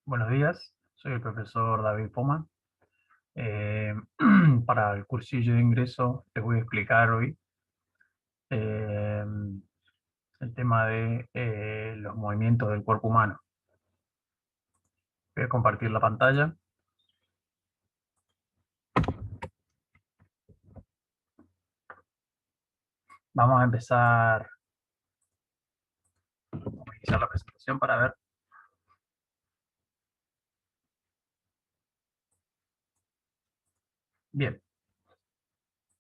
Buenos días, soy el profesor David Poma. Eh, para el cursillo de ingreso les voy a explicar hoy eh, el tema de los movimientos del cuerpo humano. Voy a compartir la pantalla. Vamos a empezar, vamos a iniciar la presentación para ver. Bien,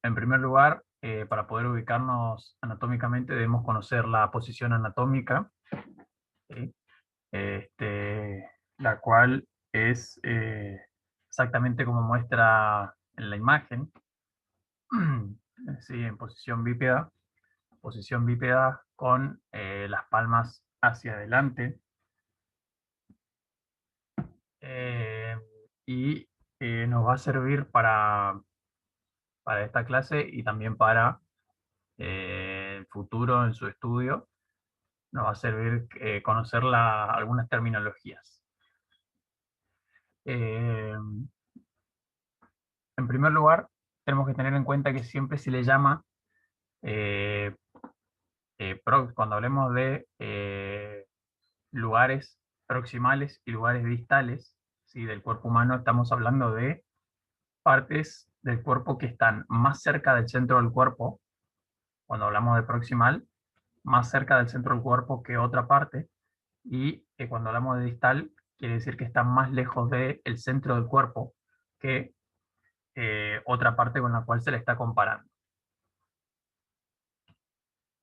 en primer lugar, para poder ubicarnos anatómicamente debemos conocer la posición anatómica, ¿sí? La cual es exactamente como muestra en la imagen, sí, en posición bípeda con las palmas hacia adelante, eh, y nos va a servir para esta clase y también para el futuro en su estudio. Nos va a servir conocer algunas terminologías. Eh, en primer lugar, tenemos que tener en cuenta que siempre se le llama, eh, cuando hablemos de lugares proximales y lugares distales, ¿sí? Del cuerpo humano, estamos hablando de partes del cuerpo que están más cerca del centro del cuerpo. Cuando hablamos de proximal, más cerca del centro del cuerpo que otra parte, y cuando hablamos de distal, quiere decir que está más lejos del centro del cuerpo que otra parte con la cual se le está comparando.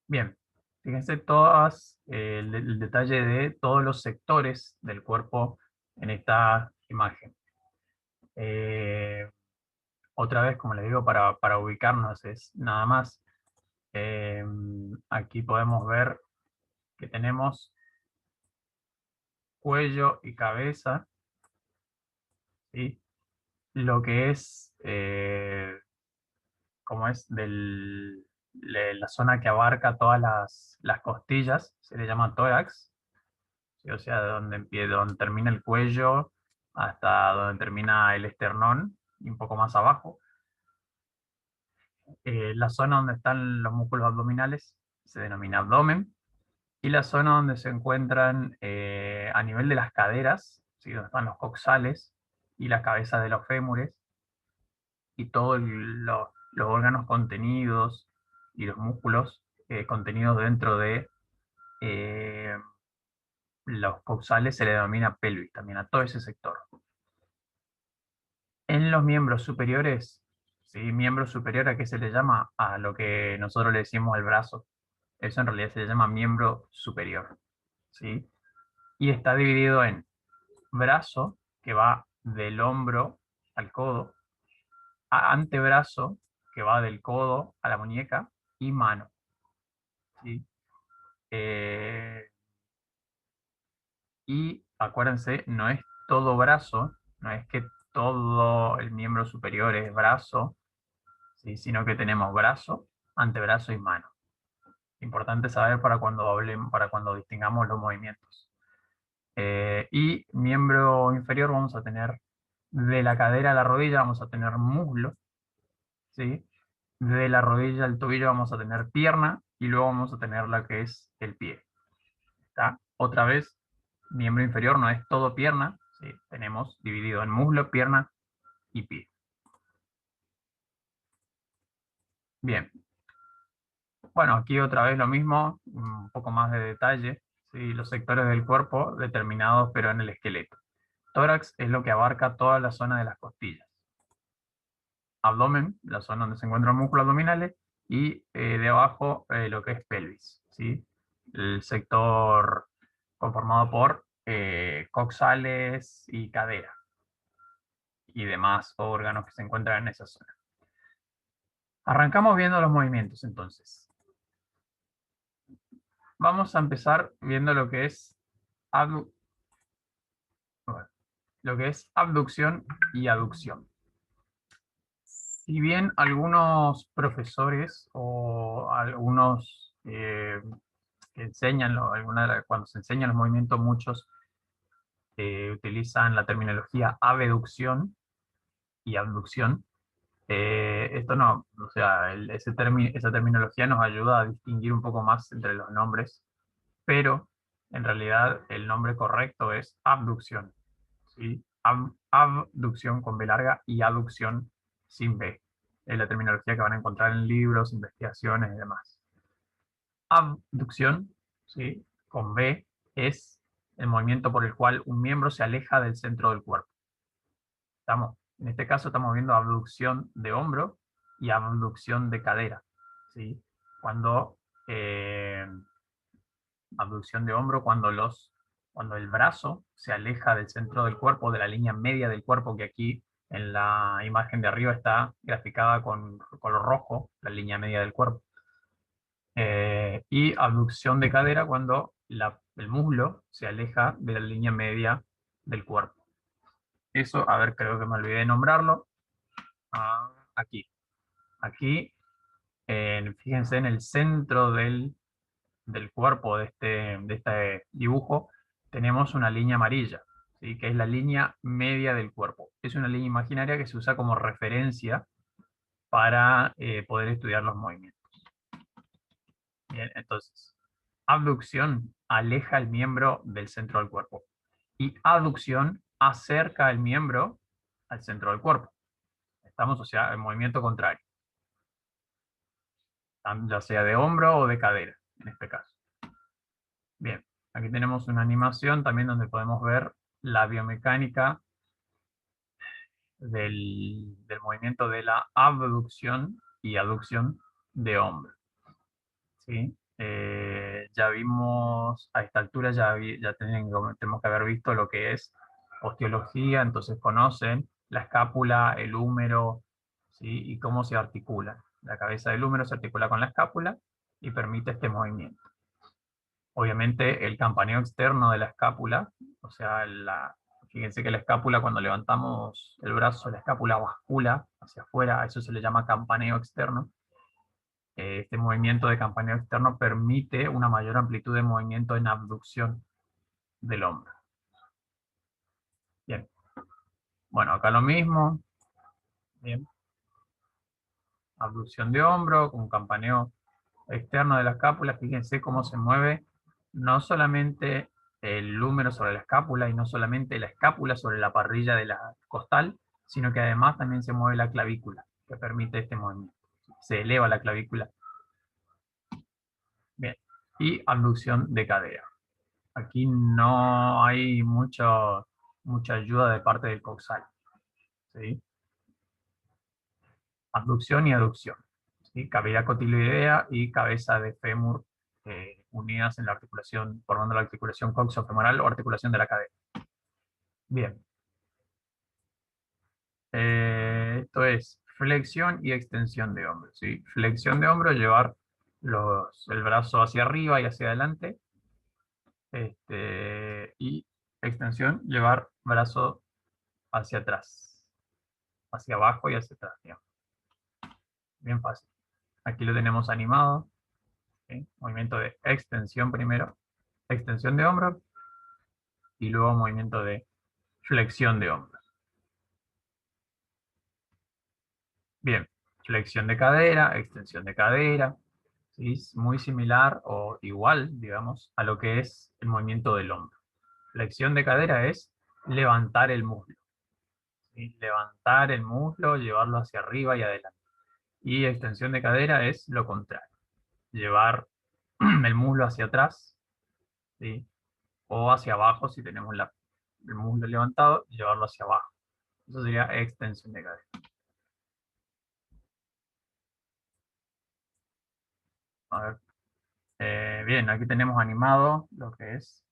Bien, fíjense el detalle de todos los sectores del cuerpo en esta imagen. Eh, Otra vez, como les digo, para ubicarnos es nada más. Aquí podemos ver que tenemos cuello y cabeza, ¿sí? Lo que es, como es la zona que abarca todas las costillas, se le llama tórax, ¿sí? O sea, donde termina el cuello hasta donde termina el esternón y un poco más abajo. La zona donde están los músculos abdominales se denomina abdomen, y la zona donde se encuentran a nivel de las caderas, ¿sí? Donde están los coxales y la cabeza de los fémures y todos los órganos contenidos y los músculos contenidos dentro de eh, los coxales, se le denomina pelvis también a todo ese sector. En los miembros superiores, ¿sí? Miembro superior, ¿a qué se le llama? A lo que nosotros le decimos el brazo. Eso en realidad se le llama miembro superior, ¿sí? Y está dividido en brazo, que va del hombro al codo, antebrazo, que va del codo a la muñeca, y mano, ¿sí? Eh, y acuérdense, no es todo brazo, no es que todo el miembro superior es brazo, ¿sí? Sino que tenemos brazo, antebrazo y mano. Importante saber para cuando distingamos los movimientos. Y miembro inferior vamos a tener de la cadera a la rodilla, vamos a tener muslo, ¿sí? De la rodilla al tobillo vamos a tener pierna y luego vamos a tener la que es el pie. ¿Está? Otra vez, miembro inferior no es todo pierna, ¿sí? Tenemos dividido en muslo, pierna y pie. Bien, bueno, aquí otra vez lo mismo, un poco más de detalle, ¿sí? Los sectores del cuerpo determinados pero en el esqueleto. Tórax es lo que abarca toda la zona de las costillas. Abdomen, la zona donde se encuentran los músculos abdominales, y de abajo lo que es pelvis, ¿sí? El sector conformado por coxales y cadera y demás órganos que se encuentran en esa zona. Arrancamos viendo los movimientos entonces. Vamos a empezar viendo abdu- lo que es abducción y aducción. Si bien algunos profesores o algunos que enseñan, cuando se enseñan los movimientos, muchos utilizan la terminología abducción y abducción. Esto no, o sea, esa terminología nos ayuda a distinguir un poco más entre los nombres, pero en realidad el nombre correcto es abducción, ¿sí? Abducción con B larga y aducción sin B. Es la terminología que van a encontrar en libros, investigaciones y demás. Abducción, ¿sí? Con B, es el movimiento por el cual un miembro se aleja del centro del cuerpo. En este caso estamos viendo abducción de hombro y abducción de cadera, ¿sí? Cuando abducción de hombro, cuando el brazo se aleja del centro del cuerpo, de la línea media del cuerpo, que aquí en la imagen de arriba está graficada con color rojo, la línea media del cuerpo. Y abducción de cadera cuando el muslo se aleja de la línea media del cuerpo. Eso, a ver, creo que me olvidé de nombrarlo. Aquí. Aquí, fíjense en el centro del cuerpo de este dibujo, tenemos una línea amarilla, ¿sí? Que es la línea media del cuerpo. Es una línea imaginaria que se usa como referencia para poder estudiar los movimientos. Bien, entonces, abducción aleja el miembro del centro del cuerpo y aducción acerca el miembro al centro del cuerpo. Estamos, o sea, en movimiento contrario, ya sea de hombro o de cadera, en este caso. Bien, aquí tenemos una animación también donde podemos ver la biomecánica del movimiento de la abducción y aducción de hombro, ¿sí? Ya vimos, a esta altura ya tenemos que haber visto lo que es osteología, entonces conocen la escápula, el húmero, ¿sí? Y cómo se articula. La cabeza del húmero se articula con la escápula y permite este movimiento. Obviamente el campaneo externo de la escápula, o sea, fíjense que la escápula, cuando levantamos el brazo, la escápula bascula hacia afuera, a eso se le llama campaneo externo. Este movimiento de campaneo externo permite una mayor amplitud de movimiento en abducción del hombro. Bien, bueno, acá lo mismo. Bien, abducción de hombro con campaneo externo de la escápula. Fíjense cómo se mueve no solamente el húmero sobre la escápula y no solamente la escápula sobre la parrilla de la costal, sino que además también se mueve la clavícula, que permite este movimiento. Se eleva la clavícula. Bien, y abducción de cadera. Aquí no hay mucha ayuda de parte del coxal, ¿sí? Abducción y aducción, ¿sí? Cavidad cotiloidea y cabeza de fémur unidas en la articulación, formando la articulación coxofemoral o articulación de la cadera. Bien. Esto es flexión y extensión de hombro, ¿sí? Flexión de hombro, llevar el brazo hacia arriba y hacia adelante. Y extensión, llevar brazo hacia atrás, hacia abajo y hacia atrás, digamos. Bien fácil. Aquí lo tenemos animado, ¿sí? Movimiento de extensión primero, extensión de hombro, y luego movimiento de flexión de hombro. Bien, flexión de cadera, extensión de cadera, ¿sí? Es muy similar o igual, digamos, a lo que es el movimiento del hombro. Flexión de cadera es levantar el muslo, ¿sí? Levantar el muslo, llevarlo hacia arriba y adelante. Y extensión de cadera es lo contrario, llevar el muslo hacia atrás, ¿sí? O hacia abajo si tenemos el muslo levantado, llevarlo hacia abajo. Eso sería extensión de cadera. A ver. Bien, aquí tenemos animado lo que es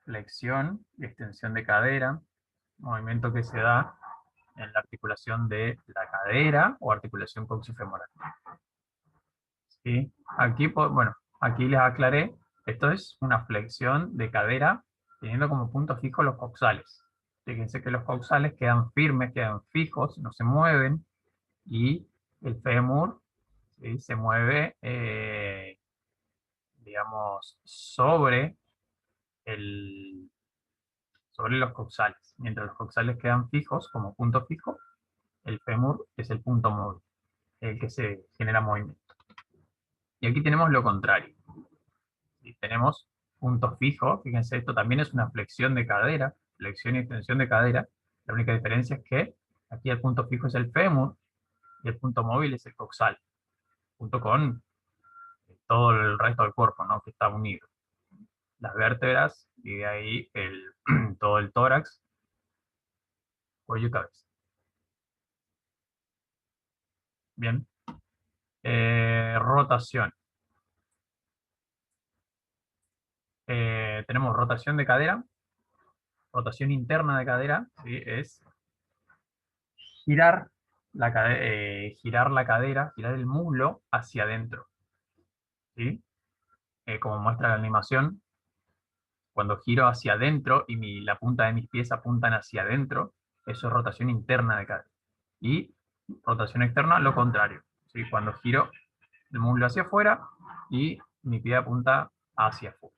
flexión y extensión de cadera, movimiento que se da en la articulación de la cadera o articulación coxifemoral. ¿Sí? Aquí, bueno, aquí les aclaré, esto es una flexión de cadera teniendo como punto fijo los coxales. Fíjense que los coxales quedan firmes, quedan fijos, no se mueven, y el fémur, ¿sí? Se mueve, digamos, el, sobre los coxales. Mientras los coxales quedan fijos como punto fijo, el fémur es el punto móvil, el que se genera movimiento. Y aquí tenemos lo contrario. Si tenemos punto fijo, fíjense, esto también es una flexión de cadera, flexión y extensión de cadera. La única diferencia es que aquí el punto fijo es el fémur y el punto móvil es el coxal, junto con todo el resto del cuerpo, ¿no? Que está unido. Las vértebras y de ahí todo el tórax, cuello y cabeza. Bien. Rotación. Tenemos rotación de cadera, rotación interna de cadera, ¿sí? Es girar girar la cadera, girar el muslo hacia adentro, ¿sí? Como muestra la animación, cuando giro hacia adentro y la punta de mis pies apuntan hacia adentro, eso es rotación interna de cadera. Y rotación externa, lo contrario, ¿sí? Cuando giro el muslo hacia afuera y mi pie apunta hacia afuera.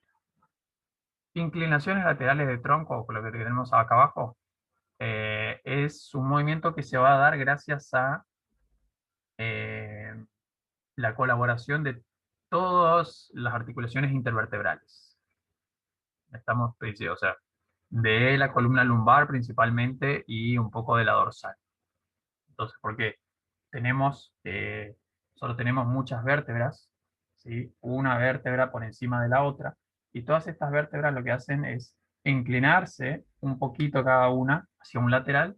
Inclinaciones laterales de tronco, con lo que tenemos acá abajo, es un movimiento que se va a dar gracias a la colaboración de todas las articulaciones intervertebrales. Estamos, o sea, de la columna lumbar principalmente y un poco de la dorsal. Entonces, porque tenemos, solo tenemos muchas vértebras, ¿sí? Una vértebra por encima de la otra, y todas estas vértebras lo que hacen es inclinarse un poquito cada una hacia un lateral,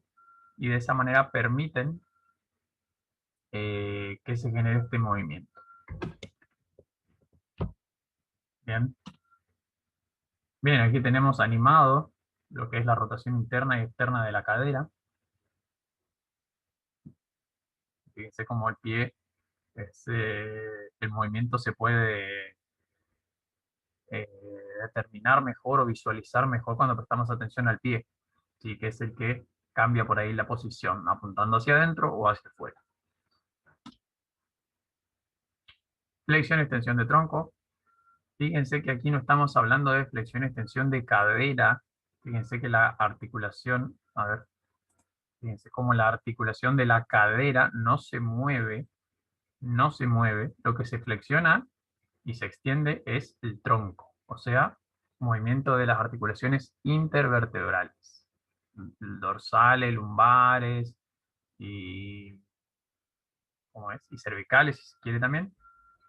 y de esa manera permiten que se genere este movimiento. Bien. Bien, aquí tenemos animado lo que es la rotación interna y externa de la cadera. Fíjense cómo el pie, el movimiento se puede eh, determinar mejor o visualizar mejor cuando prestamos atención al pie, ¿sí? Que es el que cambia por ahí la posición, apuntando hacia adentro o hacia afuera. Flexión y extensión de tronco. Fíjense que aquí no estamos hablando de flexión y extensión de cadera. Fíjense que la articulación, a ver, fíjense cómo la articulación de la cadera no se mueve, lo que se flexiona y se extiende es el tronco, o sea, movimiento de las articulaciones intervertebrales, dorsales, lumbares y, ¿cómo es? Y cervicales, si se quiere también,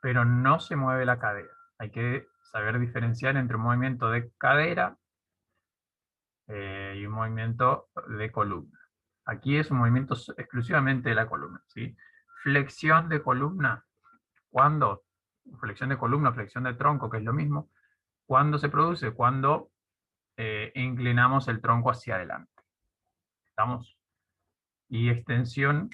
pero no se mueve la cadera. Hay que saber diferenciar entre un movimiento de cadera y un movimiento de columna. Aquí es un movimiento exclusivamente de la columna, ¿sí? Flexión de columna, ¿cuándo? Flexión de columna, flexión de tronco, que es lo mismo. ¿Cuándo se produce? Cuando inclinamos el tronco hacia adelante. ¿Estamos? Y extensión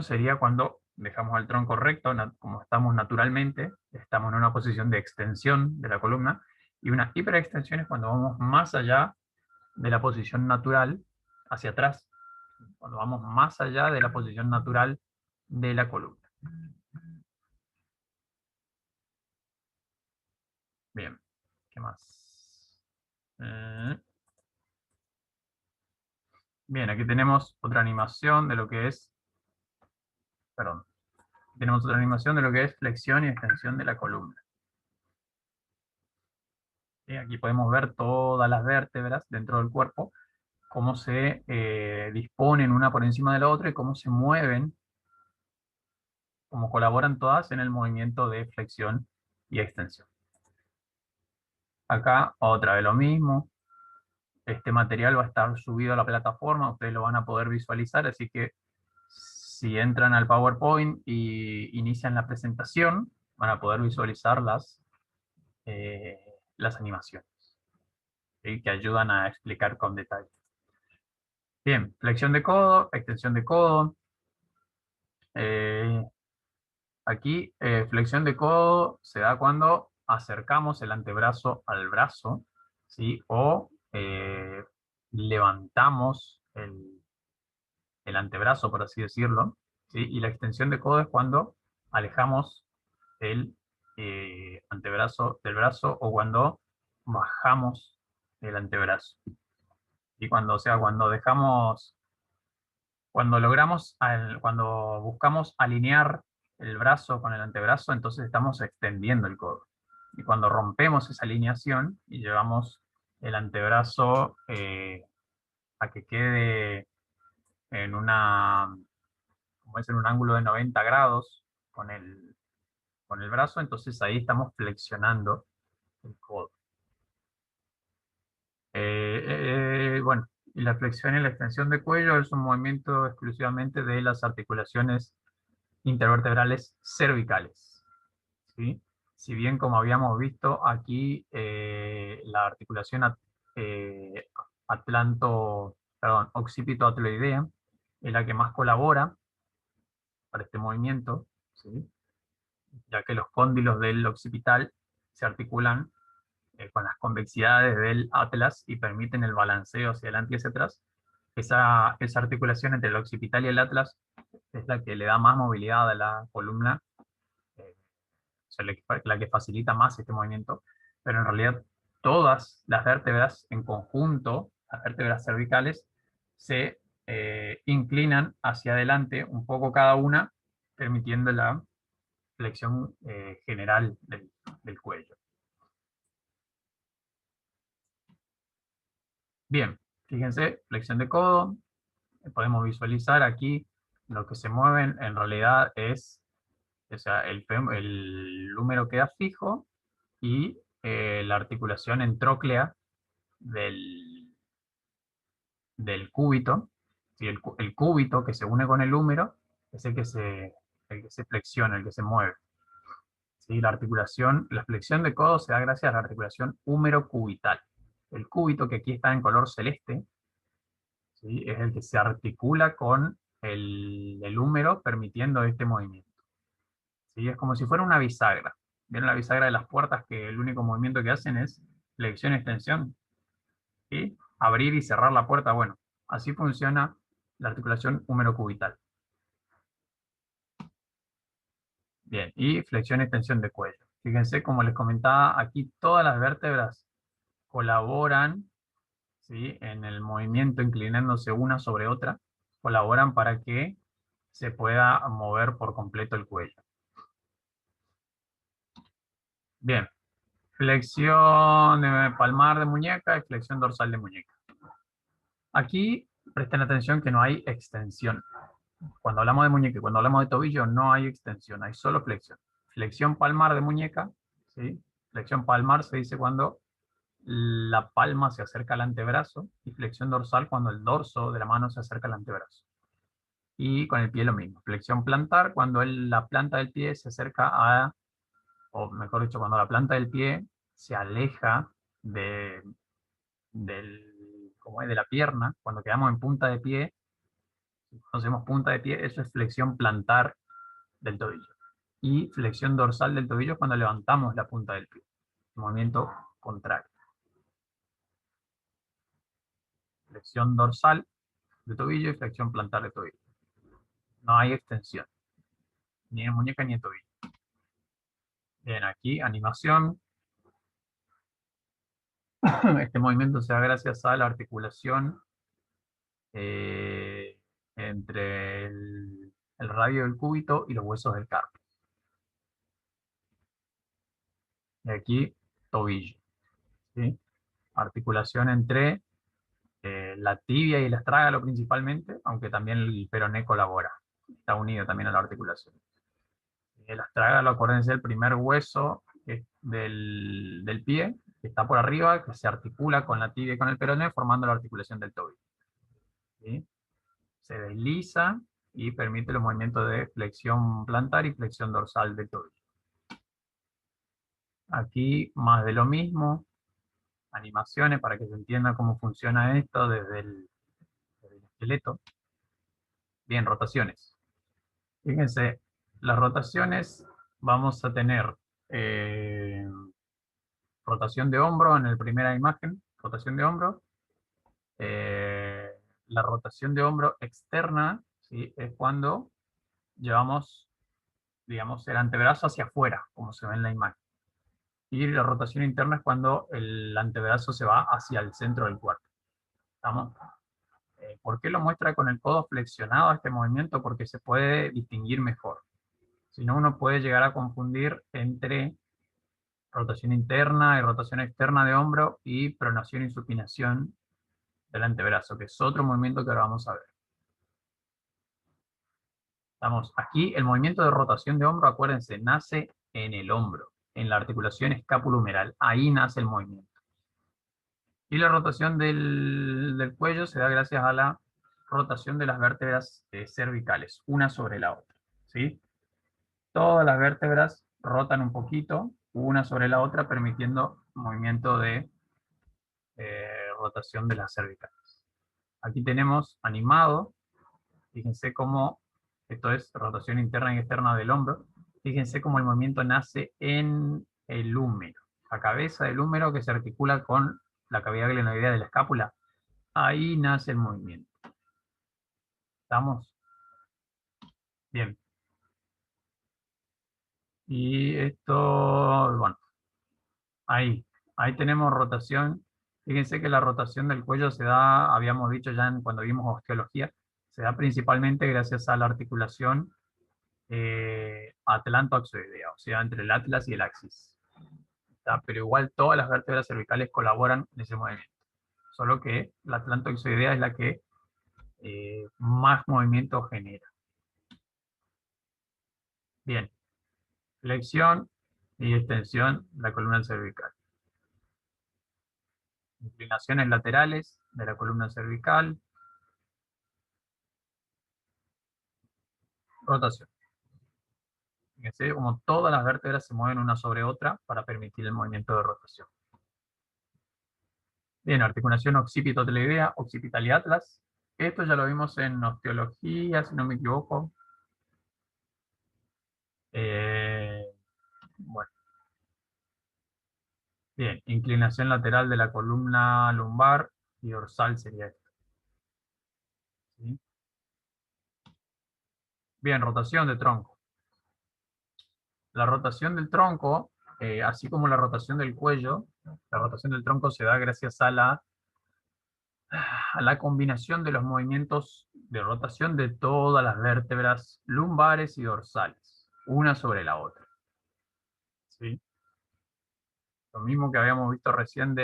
sería cuando dejamos el tronco recto, como estamos naturalmente, estamos en una posición de extensión de la columna, y una hiperextensión es cuando vamos más allá de la posición natural hacia atrás, cuando vamos más allá de la posición natural de la columna. Bien, ¿qué más? Bien, aquí tenemos otra animación de lo que es, perdón, tenemos otra animación de lo que es flexión y extensión de la columna. Aquí podemos ver todas las vértebras dentro del cuerpo, cómo se disponen una por encima de la otra y cómo se mueven, cómo colaboran todas en el movimiento de flexión y extensión. Acá otra vez lo mismo. Este material va a estar subido a la plataforma, ustedes lo van a poder visualizar, así que si entran al PowerPoint y inician la presentación, van a poder visualizar las animaciones, ¿sí? Que ayudan a explicar con detalle. Bien, flexión de codo, extensión de codo. Eh, Aquí, flexión de codo se da cuando acercamos el antebrazo al brazo, ¿sí? O levantamos el antebrazo, por así decirlo, ¿sí? Y la extensión de codo es cuando alejamos el antebrazo del brazo o cuando bajamos el antebrazo. Y cuando, o sea, cuando dejamos, cuando buscamos alinear el brazo con el antebrazo, entonces estamos extendiendo el codo. Y cuando rompemos esa alineación y llevamos el antebrazo a que quede en como es en un ángulo de 90 grados con el brazo, entonces ahí estamos flexionando el codo. Bueno, y la flexión y la extensión de cuello es un movimiento exclusivamente de las articulaciones intervertebrales cervicales, ¿sí? Si bien, como habíamos visto aquí, la articulación eh, occipito-atloidea es la que más colabora para este movimiento, ¿sí? Ya que los cóndilos del occipital se articulan con las convexidades del atlas y permiten el balanceo hacia adelante y hacia atrás. Esa articulación entre el occipital y el atlas es la que le da más movilidad a la columna, o sea, la que facilita más este movimiento, pero en realidad todas las vértebras en conjunto, las vértebras cervicales, se inclinan hacia adelante un poco cada una, permitiendo la flexión general del cuello. Bien, fíjense, flexión de codo, podemos visualizar aquí lo que se mueven en realidad es, o sea, el húmero queda fijo y la articulación entróclea del cúbito, ¿sí? El cúbito que se une con el húmero es el que se flexiona, el que se mueve. ¿Sí? La flexión de codo se da gracias a la articulación húmero-cubital. El cúbito, que aquí está en color celeste, ¿sí? Es el que se articula con el húmero permitiendo este movimiento. ¿Sí? Es como si fuera una bisagra. ¿Vieron la bisagra de las puertas que el único movimiento que hacen es flexión y extensión? ¿Sí? Abrir y cerrar la puerta. Bueno, así funciona la articulación húmero-cubital. Bien, y flexión y extensión de cuello. Fíjense, como les comentaba, aquí todas las vértebras colaboran, ¿sí? En el movimiento inclinándose una sobre otra, colaboran para que se pueda mover por completo el cuello. Bien, flexión palmar de muñeca y flexión dorsal de muñeca. Aquí presten atención que no hay extensión. Cuando hablamos de muñeca y cuando hablamos de tobillo no hay extensión, hay solo flexión. Flexión palmar de muñeca, ¿sí? Flexión palmar se dice cuando la palma se acerca al antebrazo y flexión dorsal cuando el dorso de la mano se acerca al antebrazo. Y con el pie lo mismo. Flexión plantar cuando la planta del pie se acerca o mejor dicho, cuando la planta del pie se aleja de la pierna, cuando quedamos en punta de pie, cuando hacemos punta de pie, eso es flexión plantar del tobillo. Y flexión dorsal del tobillo cuando levantamos la punta del pie. Movimiento contrario. Flexión dorsal de tobillo y flexión plantar de tobillo. No hay extensión, ni en muñeca ni en tobillo. Bien, aquí animación. Este movimiento se da gracias a la articulación entre el radio del cúbito y los huesos del carpo. Y aquí, tobillo. ¿Sí? Articulación entre la tibia y el astrágalo principalmente, aunque también el peroné colabora. Está unido también a la articulación. El astrágalo, acuérdense, el primer hueso del pie, que está por arriba, que se articula con la tibia y con el peroné, formando la articulación del tobillo. ¿Sí? Se desliza y permite los movimientos de flexión plantar y flexión dorsal del tobillo. Aquí más de lo mismo, animaciones para que se entienda cómo funciona esto desde el esqueleto. Bien, rotaciones. Fíjense, las rotaciones vamos a tener rotación de hombro en la primera imagen, rotación de hombro. Eh, la rotación de hombro externa, ¿sí? Es cuando llevamos, digamos, el antebrazo hacia afuera, como se ve en la imagen. Y la rotación interna es cuando el antebrazo se va hacia el centro del cuerpo. ¿Estamos? ¿Por qué lo muestra con el codo flexionado este movimiento? Porque se puede distinguir mejor. Si no, uno puede llegar a confundir entre rotación interna y rotación externa de hombro y pronación y supinación del antebrazo, que es otro movimiento que ahora vamos a ver. Estamos aquí, el movimiento de rotación de hombro, acuérdense, nace en el hombro, en la articulación escapulohumeral. Ahí nace el movimiento. Y la rotación del cuello se da gracias a la rotación de las vértebras cervicales, una sobre la otra. ¿Sí? Todas las vértebras rotan un poquito, una sobre la otra, permitiendo movimiento de rotación de las cervicales. Aquí tenemos animado, fíjense cómo, esto es rotación interna y externa del hombro, fíjense cómo el movimiento nace en el húmero, la cabeza del húmero que se articula con la cavidad glenoidea de la escápula. Ahí nace el movimiento. ¿Estamos? Bien. Y esto, bueno, ahí tenemos rotación. Fíjense que la rotación del cuello se da, habíamos dicho ya cuando vimos osteología, se da principalmente gracias a la articulación atlanto-axoidea, o sea, entre el atlas y el axis. Pero igual todas las vértebras cervicales colaboran en ese movimiento. Solo que la atlanto-axoidea es la que más movimiento genera. Bien, flexión y extensión de la columna cervical. Inclinaciones laterales de la columna cervical. Rotación. Fíjense como todas las vértebras se mueven una sobre otra para permitir el movimiento de rotación. Bien, articulación occipito-teleidea, occipital y atlas. Esto ya lo vimos en osteología, si no me equivoco. Bueno. Bien, inclinación lateral de la columna lumbar y dorsal sería esto. ¿Sí? Bien, rotación de tronco. La rotación del tronco, así como la rotación del cuello, la rotación del tronco se da gracias a la combinación de los movimientos de rotación de todas las vértebras lumbares y dorsales, una sobre la otra. ¿Sí? Lo mismo que habíamos visto recién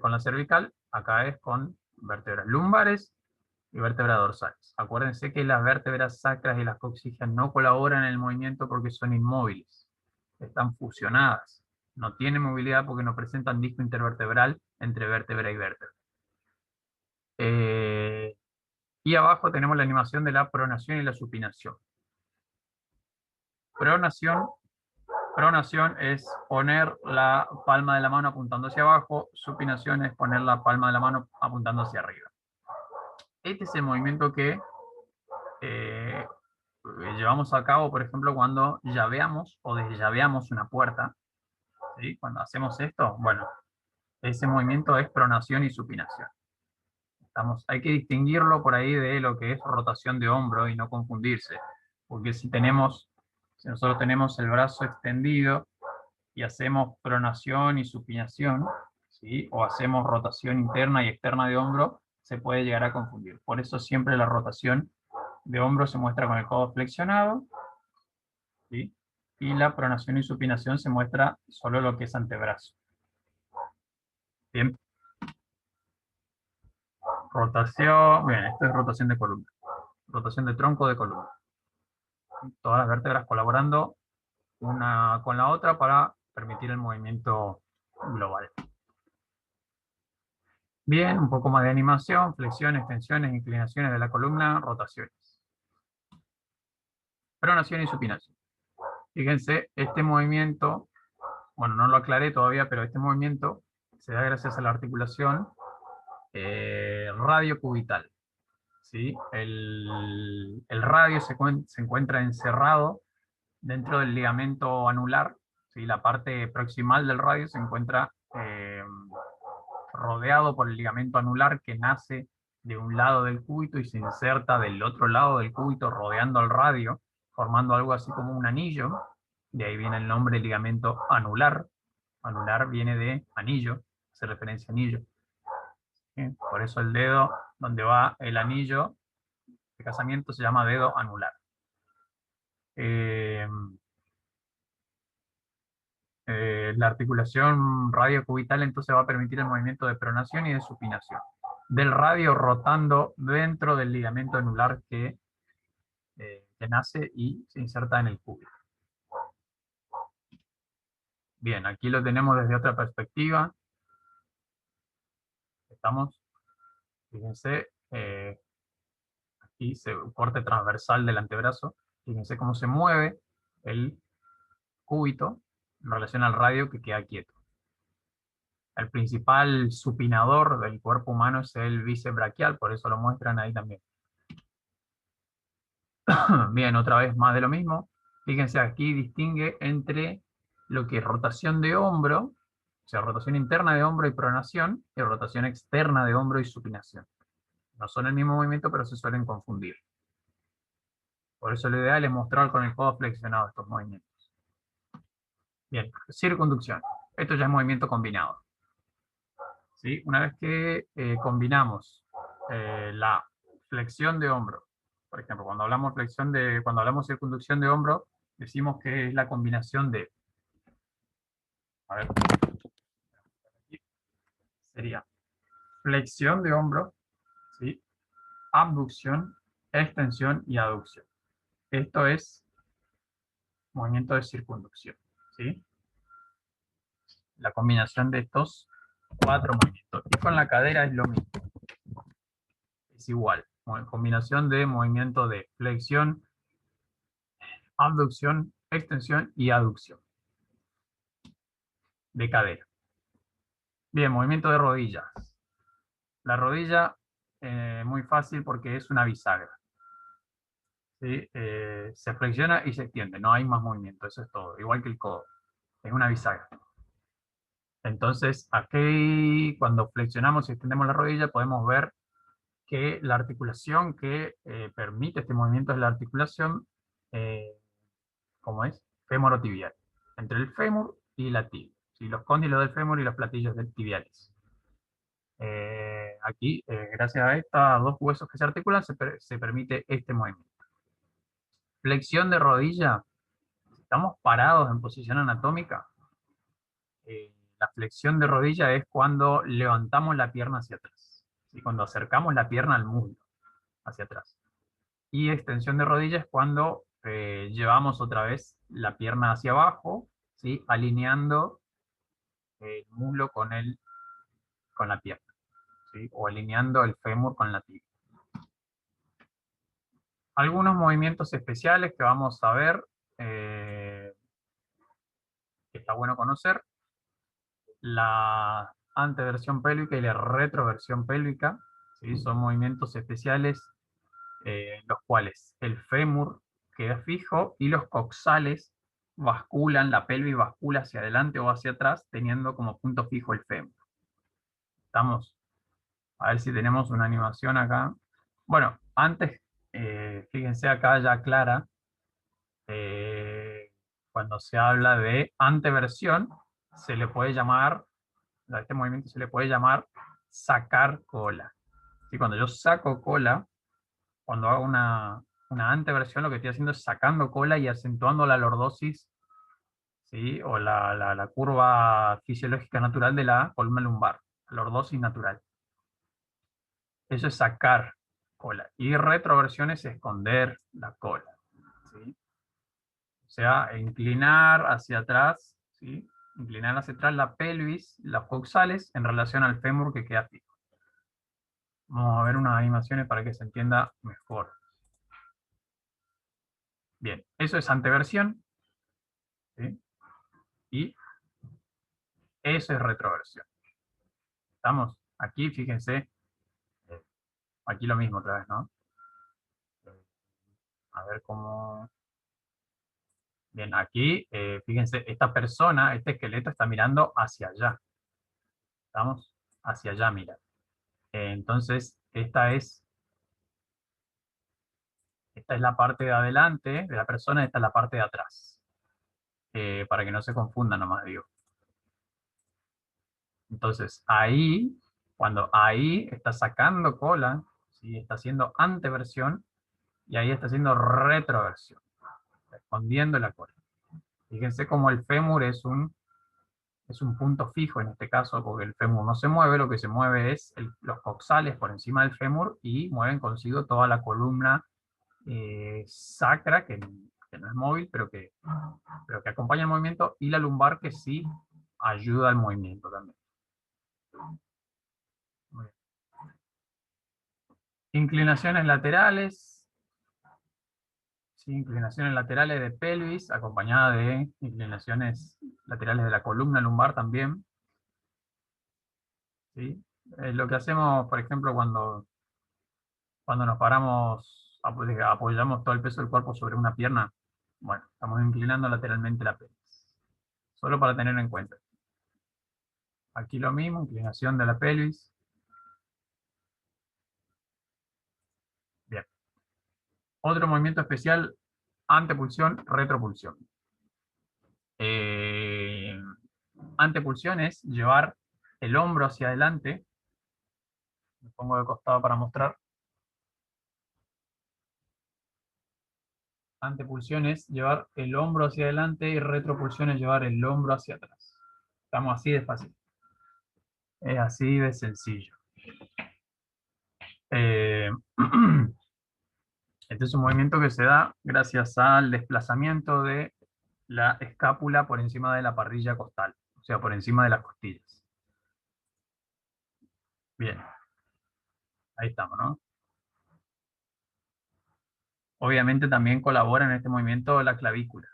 con la cervical, acá es con vértebras lumbares y vértebras dorsales. Acuérdense que las vértebras sacras y las coxígeas no colaboran en el movimiento porque son inmóviles, están fusionadas, no tienen movilidad porque no presentan disco intervertebral entre vértebra y vértebra. Y abajo tenemos la animación de la pronación y la supinación. Pronación, pronación es poner la palma de la mano apuntando hacia abajo, supinación es poner la palma de la mano apuntando hacia arriba. Este es el movimiento que llevamos a cabo, por ejemplo, cuando llaveamos o desllaveamos una puerta. ¿Sí? Cuando hacemos esto, bueno, ese movimiento es pronación y supinación. Hay que distinguirlo por ahí de lo que es rotación de hombro y no confundirse. Porque si nosotros tenemos el brazo extendido y hacemos pronación y supinación, ¿sí? O hacemos rotación interna y externa de hombro, se puede llegar a confundir. Por eso siempre la rotación de hombro se muestra con el codo flexionado, ¿sí? Y la pronación y supinación se muestra solo lo que es antebrazo. Bien. Rotación, bien, esto es rotación de columna. Rotación de tronco de columna. Todas las vértebras colaborando una con la otra para permitir el movimiento global. Bien, un poco más de animación, flexiones, tensiones, inclinaciones de la columna, rotaciones. Pronación y supinación. Fíjense, este movimiento, bueno, no lo aclaré todavía, pero este movimiento se da gracias a la articulación radiocubital. ¿Sí? El radio se encuentra encerrado dentro del ligamento anular. ¿Sí? La parte proximal del radio se encuentra rodeado por el ligamento anular que nace de un lado del cúbito y se inserta del otro lado del cúbito rodeando al radio, formando algo así como un anillo. De ahí viene el nombre ligamento anular. Anular viene de anillo, hace referencia a anillo. ¿sí? Por eso el dedo donde va el anillo de casamiento se llama dedo anular. La articulación radiocubital entonces va a permitir el movimiento de pronación y de supinación del radio rotando dentro del ligamento anular que nace y se inserta en el cúbito. Bien, aquí lo tenemos desde otra perspectiva. Estamos, fíjense, aquí se corte transversal del antebrazo. Fíjense cómo se mueve el cúbito en relación al radio que queda quieto. El principal supinador del cuerpo humano es el bíceps braquial, por eso lo muestran ahí también. Bien, otra vez más de lo mismo. Fíjense, aquí distingue entre lo que es rotación de hombro, o sea, rotación interna de hombro y pronación, y rotación externa de hombro y supinación. No son el mismo movimiento, pero se suelen confundir. Por eso lo ideal es mostrar con el codo flexionado estos movimientos. Bien, circunducción. Esto ya es movimiento combinado. ¿Sí? Una vez que combinamos la flexión de hombro, por ejemplo, cuando hablamos de circunducción de hombro, decimos que es la combinación de, a ver, sería flexión de hombro, ¿sí? Abducción, extensión y aducción. Esto es movimiento de circunducción, ¿sí? La combinación de estos 4 movimientos. Y con la cadera es lo mismo. Es igual. Combinación de movimiento de flexión, abducción, extensión y aducción de cadera. Bien, movimiento de rodillas. La rodilla, muy fácil porque es una bisagra. ¿Sí? Se flexiona y se extiende, no hay más movimiento, eso es todo. Igual que el codo, es una bisagra. Entonces, aquí cuando flexionamos y extendemos la rodilla, podemos ver que la articulación que permite este movimiento es la articulación, ¿cómo es? Femorotibial, entre el fémur y la tibia. ¿Sí? Los cóndilos del fémur y los platillos del tibiales. Aquí, gracias a estos 2 huesos que se articulan, se permite este movimiento. Flexión de rodilla. Estamos parados en posición anatómica. La flexión de rodilla es cuando levantamos la pierna hacia atrás. ¿Sí? Cuando acercamos la pierna al muslo hacia atrás. Y extensión de rodilla es cuando llevamos otra vez la pierna hacia abajo, ¿sí? Alineando el muslo con la pierna, ¿sí? O alineando el fémur con la tibia. Algunos movimientos especiales que vamos a ver, que está bueno conocer: la anteversión pélvica y la retroversión pélvica, ¿sí? Son movimientos especiales en los cuales el fémur queda fijo y los coxales basculan, la pelvis bascula hacia adelante o hacia atrás, teniendo como punto fijo el fémur. ¿Estamos? A ver si tenemos una animación acá. Bueno, antes, fíjense acá ya clara, cuando se habla de anteversión, se le puede llamar, a este movimiento se le puede llamar sacar cola. ¿Sí? Cuando yo saco cola, cuando hago una anteversión, lo que estoy haciendo es sacando cola y acentuando la lordosis, ¿sí? O la curva fisiológica natural de la columna lumbar, lordosis natural. Eso es sacar cola. Y retroversión es esconder la cola, ¿sí? O sea, inclinar hacia atrás, ¿sí? Inclinar hacia atrás la pelvis, las coxales, en relación al fémur que queda fijo. Vamos a ver unas animaciones para que se entienda mejor. Bien, eso es anteversión, ¿sí? Y eso es retroversión. ¿Estamos? Aquí, fíjense, aquí lo mismo otra vez, ¿no? A ver cómo... Bien, aquí, fíjense, esta persona, este esqueleto está mirando hacia allá. ¿Estamos? Hacia allá, mira. Entonces, esta es la parte de adelante de la persona, esta es la parte de atrás. Para que no se confunda, nomás digo. Entonces, ahí Cuando ahí está sacando cola, ¿sí? Está haciendo anteversión, y ahí está haciendo retroversión, escondiendo la cola. Fíjense cómo el fémur es un punto fijo en este caso, porque el fémur no se mueve, lo que se mueve es los coxales por encima del fémur y mueven consigo toda la columna sacra, que no es móvil, pero que acompaña el movimiento, y la lumbar, que sí ayuda al movimiento también. Inclinaciones laterales. Sí, inclinaciones laterales de pelvis, acompañada de inclinaciones laterales de la columna lumbar también. ¿Sí? Lo que hacemos, por ejemplo, cuando nos paramos, apoyamos todo el peso del cuerpo sobre una pierna, bueno, estamos inclinando lateralmente la pelvis. Solo para tener en cuenta. Aquí lo mismo, inclinación de la pelvis. Bien. Otro movimiento especial, antepulsión, retropulsión. Eh, Antepulsión es llevar el hombro hacia adelante. Me pongo de costado para mostrar. Antepulsión es llevar el hombro hacia adelante y retropulsión es llevar el hombro hacia atrás. Estamos así de fácil. Es así de sencillo. Este es un movimiento que se da gracias al desplazamiento de la escápula por encima de la parrilla costal, o sea, por encima de las costillas. Bien, ahí estamos, ¿no? Obviamente también colabora en este movimiento la clavícula,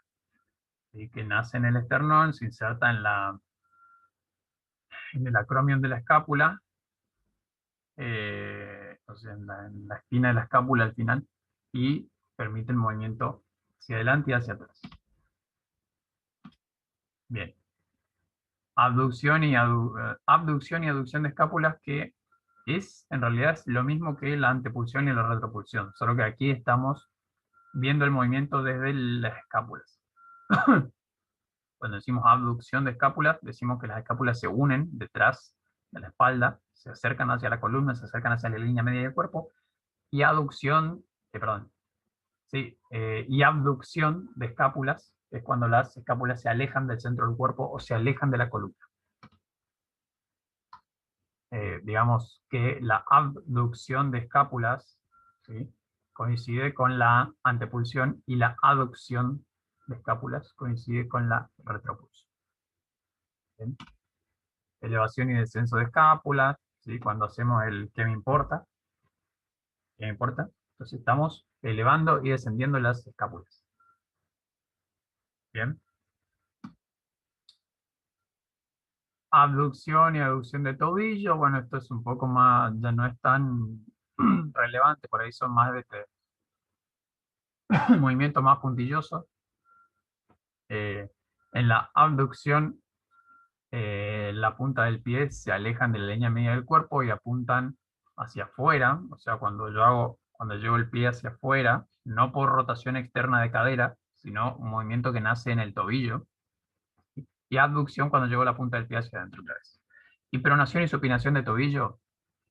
¿sí? Que nace en el esternón, se inserta en el acromion de la escápula, o sea, en la espina de la escápula al final, y permite el movimiento hacia adelante y hacia atrás. Bien. Abducción y aducción de escápulas, que en realidad es lo mismo que la antepulsión y la retropulsión, solo que aquí estamos viendo el movimiento desde las escápulas. Cuando decimos abducción de escápulas, decimos que las escápulas se unen detrás de la espalda, se acercan hacia la columna, se acercan hacia la línea media del cuerpo, y y abducción de escápulas es cuando las escápulas se alejan del centro del cuerpo o se alejan de la columna. Digamos que la abducción de escápulas, ¿sí?, coincide con la antepulsión, y la aducción de escápulas coincide con la retropulsión. ¿Bien? Elevación y descenso de escápulas, ¿sí?, cuando hacemos el ¿qué me importa? ¿Qué me importa? Entonces estamos elevando y descendiendo las escápulas. Bien. Abducción y aducción de tobillo, bueno, esto es un poco más, ya no es tan relevante, por ahí son más de este movimiento más puntilloso. En la abducción, la punta del pie se alejan de la línea media del cuerpo y apuntan hacia afuera, o sea, cuando llevo el pie hacia afuera, no por rotación externa de cadera, sino un movimiento que nace en el tobillo. Y abducción cuando llevo la punta del pie hacia adentro otra vez. Y pronación y supinación de tobillo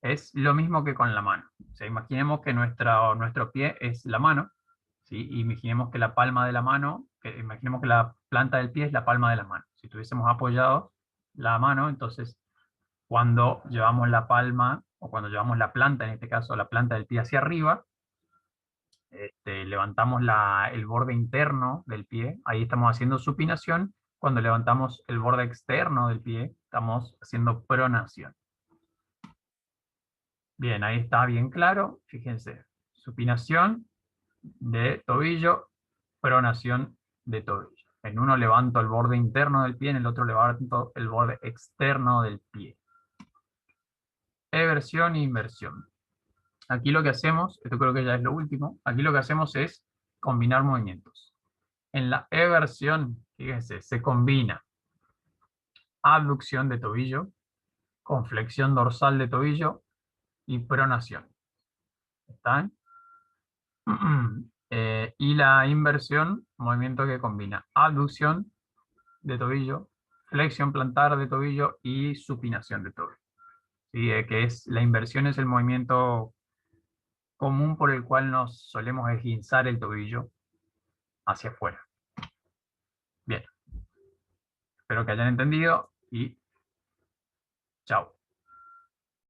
es lo mismo que con la mano. O sea, imaginemos que nuestro pie es la mano, ¿sí? Y imaginemos que imaginemos que la planta del pie es la palma de la mano. Si tuviésemos apoyado la mano, entonces cuando llevamos la palma, o cuando llevamos la planta, en este caso la planta del pie hacia arriba, levantamos el borde interno del pie, ahí estamos haciendo supinación. Cuando levantamos el borde externo del pie, estamos haciendo pronación. Bien, ahí está bien claro. Fíjense, supinación de tobillo, pronación de tobillo. En uno levanto el borde interno del pie, en el otro levanto el borde externo del pie. Eversión e inversión. Aquí lo que hacemos, esto creo que ya es lo último, aquí lo que hacemos es combinar movimientos. En la eversión, fíjense, se combina abducción de tobillo con flexión dorsal de tobillo y pronación. ¿Están? Y la inversión, movimiento que combina abducción de tobillo, flexión plantar de tobillo y supinación de tobillo. ¿sí? Que es, la inversión es el movimiento común por el cual nos solemos esguinzar el tobillo hacia afuera. Bien, espero que hayan entendido y chao.